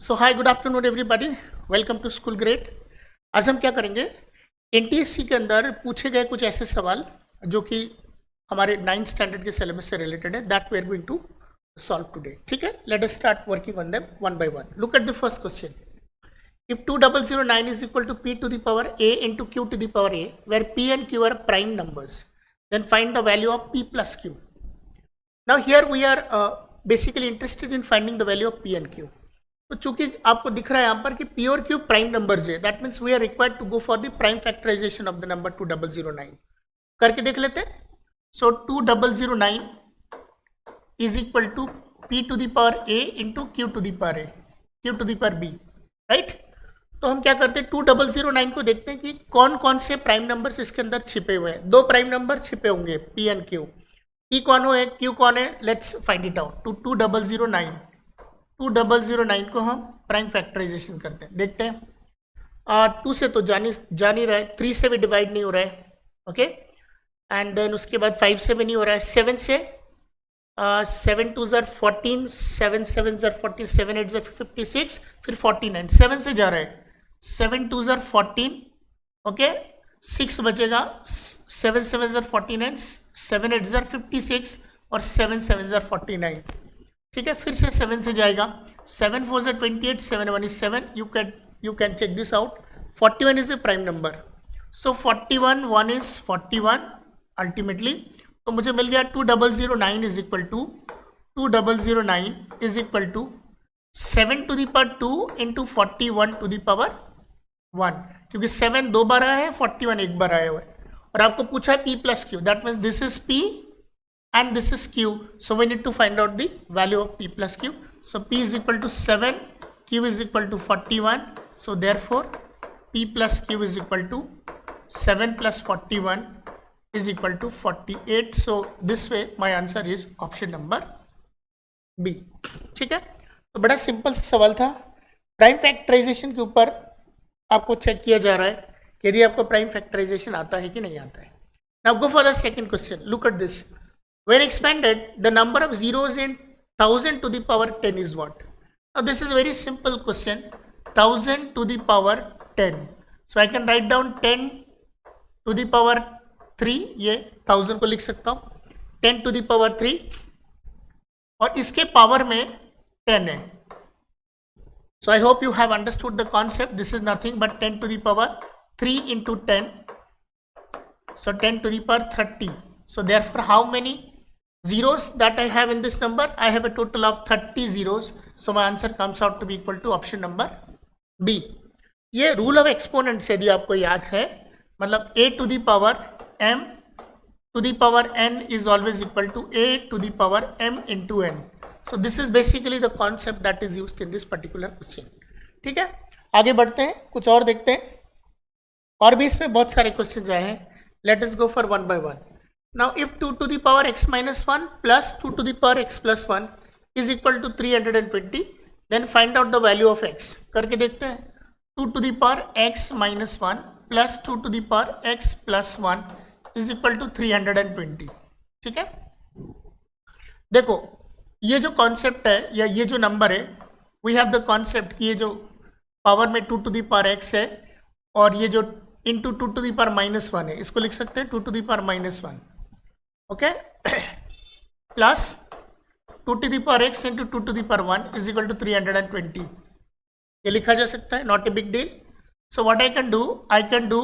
So hi good afternoon everybody, welcome to school grade. आज हम क्या करेंगे, एनटीएससी के अंदर पूछे गए कुछ ऐसे सवाल जो कि हमारे 9th स्टैंडर्ड के सिलेबस से रिलेटेड है, that we are going to solve today. ठीक है, let us start working on them one by one. Look at the first question. If 2009 is equal to p to the power a into q to the power a, where p and q are prime numbers, then find the value of p plus q. Now here we are basically interested in finding the value of p and q. तो चूंकि आपको दिख रहा है यहाँ पर कि p और q प्राइम नंबर्स है, that means we are required to go for the prime factorization of the number 2009। करके देख लेते हैं। So 2009 is equal to p to the power a into q to the power a, q to the power b, right. तो हम क्या करते हैं, 2009 को देखते हैं कि कौन कौन से प्राइम नंबर्स इसके अंदर छिपे हुए हैं। दो प्राइम नंबर छिपे होंगे, p एंड q। p कौन है, q कौन है, let's find it out. To 2009 को हम प्राइम फैक्टराइजेशन करते हैं, देखते हैं। 2 से तो जा नहीं रहा है, 3 से भी डिवाइड नहीं हो रहा है, ओके। एंड देन उसके बाद 5 से भी नहीं हो रहा है, 7 से 7 2 ज़र 14, 7 7 ज़र 14, 7 8 ज़र 56, फिर 49, 7 से जा रहा है, 7 2 ज़र 14, ओके, 6 बचेगा, 7 7 ज़र 49, 7 8 ज़र 56 और 7 7 ज़र 49। ठीक है, फिर से 7 से जाएगा, 7 4 ज़र 28, 7 1 is 7, you can check this out। 41 is a prime number, so 41 1 is 41 ultimately। तो मुझे मिल गया 2009 is equal to 7 to the power 2 into 41 to the power 1, क्योंकि 7 2 बार आया है, 41 एक बार आया हुआ है। और आपको पूछा है p plus q, that means this is p and this is q, so we need to find out the value of p plus q। So p is equal to 7, q is equal to 41, so therefore p plus q is equal to 7 plus 41 is equal to 48। So this way my answer is option number B। ठीक है, तो बड़ा simple सा सवाल था। Prime factorisation के ऊपर आपको चेक किया जा रहा है कि यदि आपको प्राइम फैक्टराइजेशन आता है कि नहीं आता है। Now go for the second question. Look at this. When expanded, the number of zeros in 1000 to the power 10 is what? Now this is a very simple question. 1000 to the power 10. So I can write down 10 to the power 3, ये 1000 को लिख सकता हूँ, 10 to the power 3, और इसके power में 10 है। So I hope you have understood the concept. This is nothing but 10 to the power 3 into 10. So 10 to the power 30. So therefore how many zeros that I have in this number? I have a total of 30 zeros. So my answer comes out to be equal to option number B। ये rule of exponents यदि आपको याद है, मतलब a to the power m to the power n is always equal to a to the power m into n। So this is basically the concept that is used in this particular question। ठीक है, आगे बढ़ते हैं, कुछ और देखते हैं। और भी इसमें बहुत सारे क्वेश्चन आए हैं। Let us go for one by one। Now if 2 to the power x minus 1 plus 2 to the power x plus 1 is equal to 320, then find out the value of x। करके देखते हैं। 2 to the power x minus 1 plus 2 to the power x plus 1 is equal to 320। ठीक है, देखो ये जो concept है या ये जो नंबर है, वी हैव द कॉन्सेप्ट कि ये जो पावर में 2 to the power x है और ये जो into 2 to the power minus 1 है, इसको लिख सकते हैं 2 to the power minus 1, okay, plus 2 to the power x into 2 to the power 1 is equal to 320। ये लिखा जा सकता है, not a big deal. So what I can do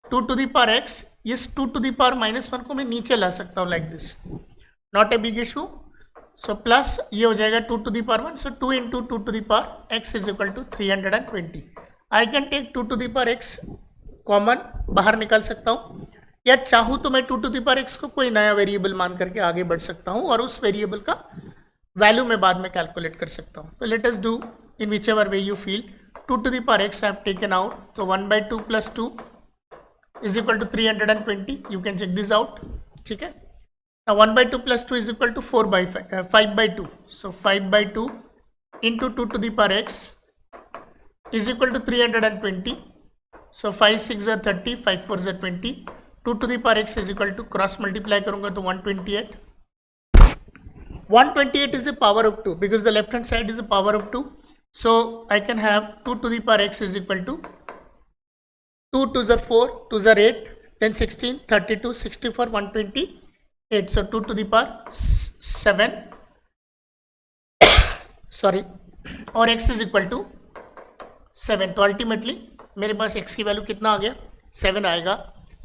2 to the power x, इस 2 to the power minus 1 को मैं नीचे ला सकता हूँ like this, not a big issue. So plus ये हो जाएगा 2 to the power 1, सो 2 into 2 to the power x is equal to 320। I can take 2 to the power x common बाहर निकाल सकता हूँ, या चाहूँ तो मैं 2 to the power x को कोई नया वेरिएबल मान करके आगे बढ़ सकता हूँ और उस वेरिएबल का वैल्यू मैं बाद में कैलकुलेट कर सकता हूँ। तो let us do in whichever way you feel. 2 to the power x I have taken out, तो 1/2 plus 2 is equal to 320। You can check this out. ठीक है, 1/2 plus 2 is equal to 5/2। So 5/2 into 2 to the power x is equal to 320। So 5 6 are 30, 5 4 are 20, 2 to the power x is equal to, cross multiply करूंगा तो 128। 128 is a power of 2 because the left hand side is a power of 2, So I can have 2 to the power x is equal to 2 to the 4, 2 the 8, then 16, 32, 64, 128. So 2 to the power 7, sorry, और x is equal to 7. तो ultimately मेरे पास x की value कितना आ गया? 7 आएगा.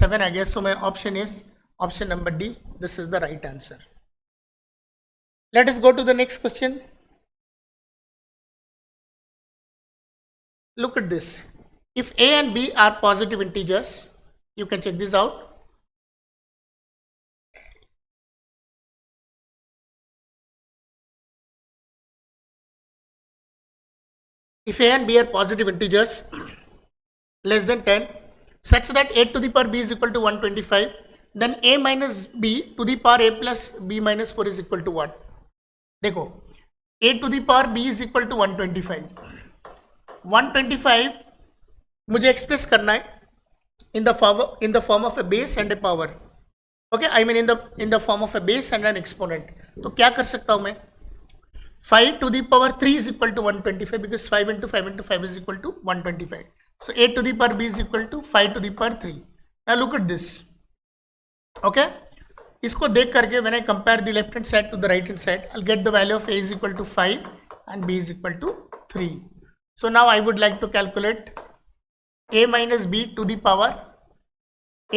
7 आ गया. So my option is option number D. This is the right answer. Let us go to the next question. Look at this. If a and b are positive integers, you can check this out. If a and b are positive integers less than 10, such that a to the power b is equal to 125, then a minus b to the power a plus b minus 4 is equal to what? देखो, a to the power b is equal to 125. 125 मुझे express करना है in the form of a base and a power. Okay, I mean in the form of a base and an exponent. तो क्या कर सकता हूँ मैं? 5 to the power 3 is equal to 125 because 5 into 5 into 5 is equal to 125. So a to the power b is equal to 5 to the power 3. Now look at this. Okay, इसको देख करके when I compare the left hand side to the right hand side, I'll get the value of a is equal to 5 and b is equal to 3. So now I would like to calculate a minus b to the power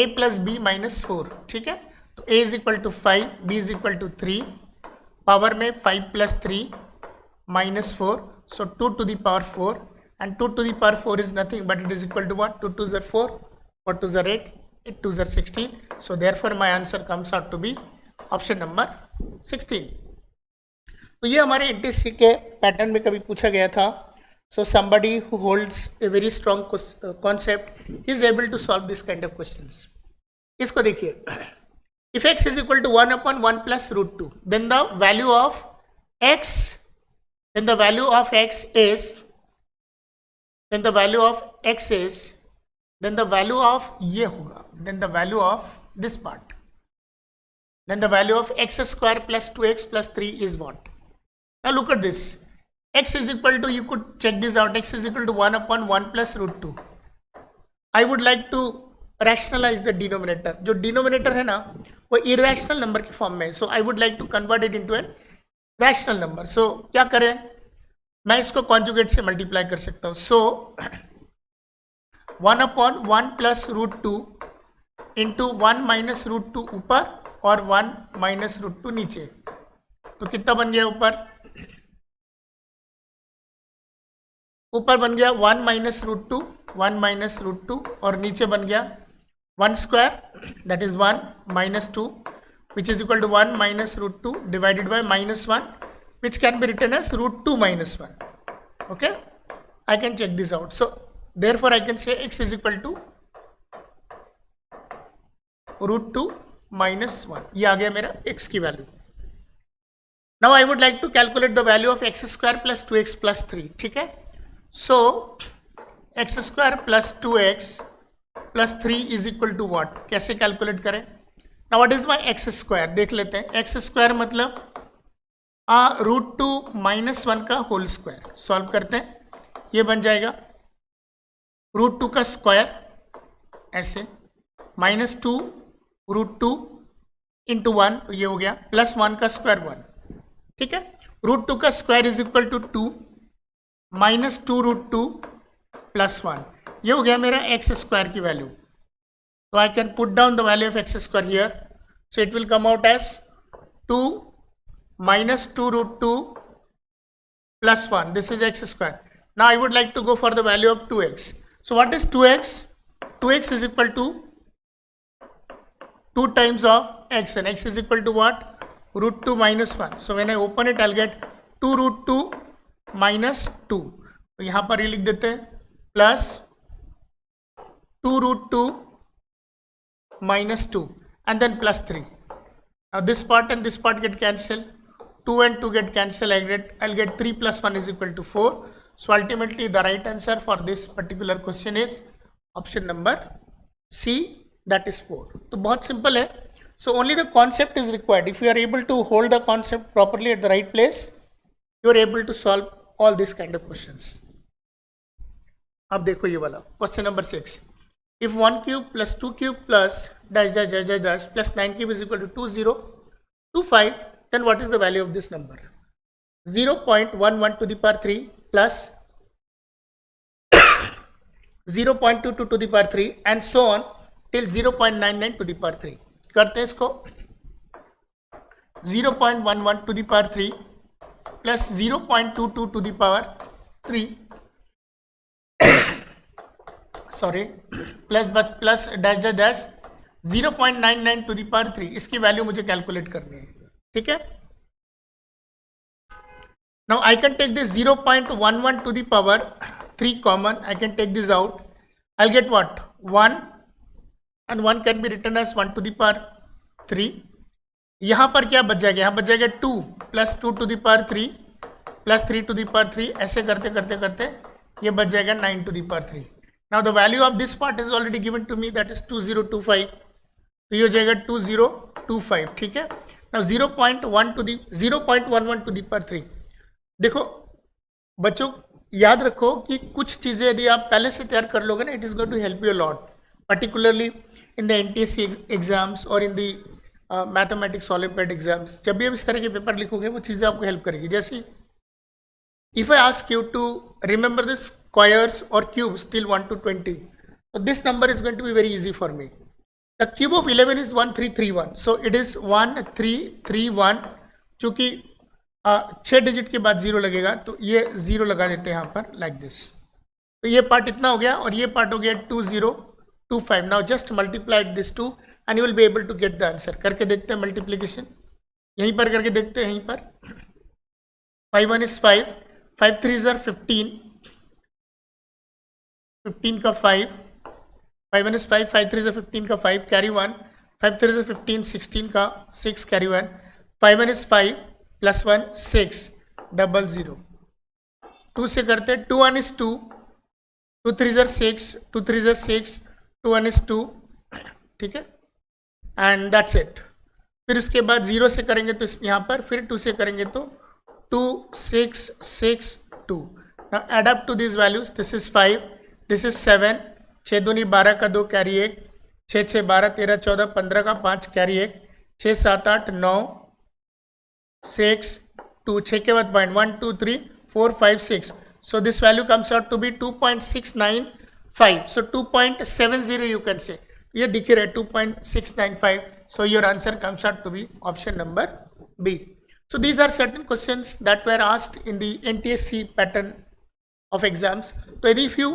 a plus b minus 4. ठीक है, तो a is equal to 5, b is equal to 3, power में 5 plus 3 minus 4, so 2 to the power 4, and 2 to the power 4 is nothing but it is equal to what? 2 2s are 4, 4 2s are 8, 8 2s are 16. So therefore my answer comes out to be option number 16. तो ये हमारे NTSE के pattern में कभी पूछा गया था. So somebody who holds a very strong concept is able to solve this kind of questions. इसको देखिए. If x is equal to 1 upon 1 plus root 2, then the value of x, then the value of x is, then the value of x is, then the value of ये होगा, then the value of this part, then the value of x square plus 2x plus 3 is what? Now look at this. X is equal to, you could check this out, x is equal to 1 upon 1 plus root 2. I would like to rationalize the denominator. जो denominator है ना वो irrational number के form में है. So I would like to convert it into a rational number. So क्या करें? मैं इसको conjugate से multiply कर सकता हूँ. So 1 upon 1 plus root 2 into 1 minus root 2 ऊपर और 1 minus root 2 नीचे. तो कितना बन गया ऊपर? ऊपर बन गया 1 माइनस रूट 2, 1 माइनस रूट 2 और नीचे बन गया 1 square that is 1 minus 2 which is equal to 1 minus root 2 divided by minus 1 which can be written as root 2 minus 1. Okay, I can check this out. So therefore I can say x is equal to root 2 minus 1. ये आ गया मेरा x की value. Now I would like to calculate the value of x square plus 2x plus 3. ठीक है, so x square plus 2x plus 3 is equal to what? कैसे calculate करें? Now what is my x square? देख लेते हैं. x square मतलब root 2 minus 1 का whole square. Solve करते हैं, ये बन जाएगा रूट 2 का स्क्वायर ऐसे माइनस 2 रूट 2 इंटू 1, ये हो गया प्लस 1 का स्क्वायर 1. ठीक है, रूट 2 का square is equal to 2 minus 2 root 2 plus 1. ये हो गया मेरा एक्स स्क्वायर की वैल्यू. तो I can put down the value of x square here. So it will come out as 2 minus 2 root 2 plus 1. This is x square. Now I would like to go for the value of 2x. सो व्हाट इज 2x? 2x is equal to 2 times of x and x is equal to what? Root 2 minus 1. So when I open it, I'll get 2 root 2 minus 2. तो यहाँ पर ये लिख देते हैं plus 2 root 2 minus 2 and then plus 3. Now this part and this part get cancelled. 2 and 2 get cancelled. I'll get 3 plus 1 is equal to 4. So ultimately the right answer for this particular question is option number C, that is 4. तो बहुत simple है. So only the concept is required. If you are able to hold the concept properly at the right place, you are able to solve all this kind of questions. अब देखो ये वाला question number 6. If 1 cube plus 2 cube plus dash dash dash dash dash plus 9 cube is equal to 2025, then what is the value of this number? 0.11 to the power 3 plus 0.22 to the power 3 and so on till 0.99 to the power 3. करते हैं इसको. 0.11 to the power 3 plus 0.22 to the power 3 sorry plus dash dash dash 0.99 to the power 3. इसकी value मुझे calculate करनी है. ठीक है. Now I can take this 0.11 to the power 3 common. I can take this out. I get what 1 and 1 can be written as 1 to the power 3. यहां पर क्या बच जाएगा? यहां बच जाएगा 2 plus 2 to the power 3 plus 3 to the power 3. ऐसे करते करते करते ये बच जाएगा 9 to the power 3. Now the value of this part is already given to me, that is 2025. तो ये हो जाएगा 2025. ठीक है. Now 0.11 to the power 3. देखो बच्चों याद रखो कि कुछ चीज़ें यदि आप पहले से तैयार कर लोगे ना, it is going to help you a lot, particularly in the NTSE exams or in the Mathematics Olympiad exams. जब भी आप इस तरह के पेपर लिखोगे वो चीज़ें आपको हेल्प करेगी. जैसे if I ask you to remember the squares or cubes till 1 to 20, so this number is going to be very easy for me. The cube of 11 is 1331, so it is 1331. चूंकि 6 digit के बाद 0 लगेगा तो ये 0 लगा देते हैं यहाँ पर लाइक दिस. तो ये पार्ट इतना हो गया और ये पार्ट हो गया 2025. Now just multiplied this 2 and you will be able to get the answer. करके देखते हैं मल्टीप्लीकेशन. यहीं पर करके देखते हैं. यहीं पर 5 1 is 5, 5 3 are 15, 15 का 5, 5 1 is 5, 5 3 is 15 का 5, कैरी 1, 5 3 is 15, 16 का 6, कैरी 1, 5 1 is 5 प्लस 1 6 00. 2 से करते 2 1 is 2, 2 3 are 6, 2 3 are 6, 2 1 is 2. ठीक है. And that's it. फिर उसके बाद 0 से करेंगे तो इस यहाँ पर, फिर 2 से करेंगे तो 2 6 6 2. Now add up to these values. This is 5, this is 7, 6 दूनी 12 का 2 कैरी 1, 6 6 12 13 14 15 का 5 कैरी 1, 6 7 8 9 6 2, 6 के बाद point 1 2 3 4 5 6. So this value comes out to be 2.695. So 2.70 you can say. ये दिख रहा है 2.695. So your answer comes out to be option number B. So these are certain questions that were asked in the NTSE pattern of exams. So if you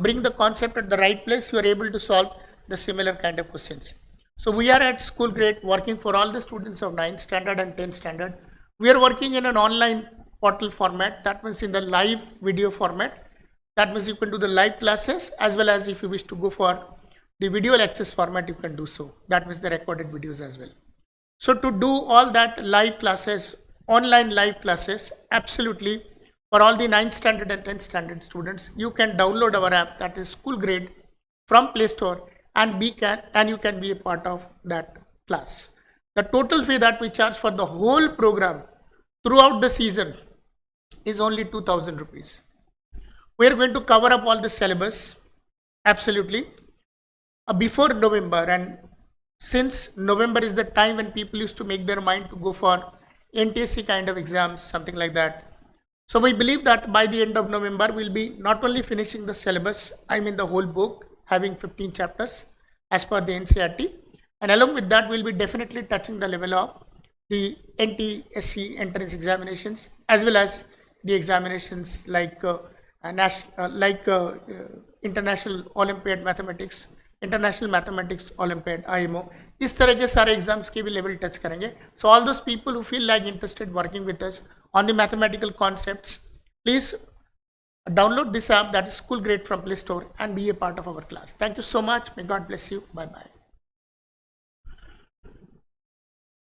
bring the concept at the right place, you are able to solve the similar kind of questions. So we are at school grade working for all the students of 9th standard and 10th standard. We are working in an online portal format. That means in the live video format. That means you can do the live classes as well as if you wish to go for the video lectures format, you can do so. That means the recorded videos as well. So to do all that live classes, online live classes, absolutely for all the 9th standard and 10th standard students, you can download our app, that is School Grade, from Play Store, and you can be a part of that class. The total fee that we charge for the whole program throughout the season is only 2,000 rupees. We are going to cover up all the syllabus, absolutely, before November, and since November is the time when people used to make their mind to go for NTSE kind of exams, something like that. So we believe that by the end of November, we'll be not only finishing the syllabus, I mean the whole book, having 15 chapters as per the NCERT, and along with that, we'll be definitely touching the level of the NTSE entrance examinations, as well as the examinations like International Olympiad Mathematics, International Mathematics Olympiad, IMO. इस तरह के सारे exams के भी level touch करेंगे. So all those people who feel like interested working with us on the mathematical concepts, please download this app, that is School Grade, from Play Store, and be a part of our class. Thank you so much. May God bless you. Bye bye.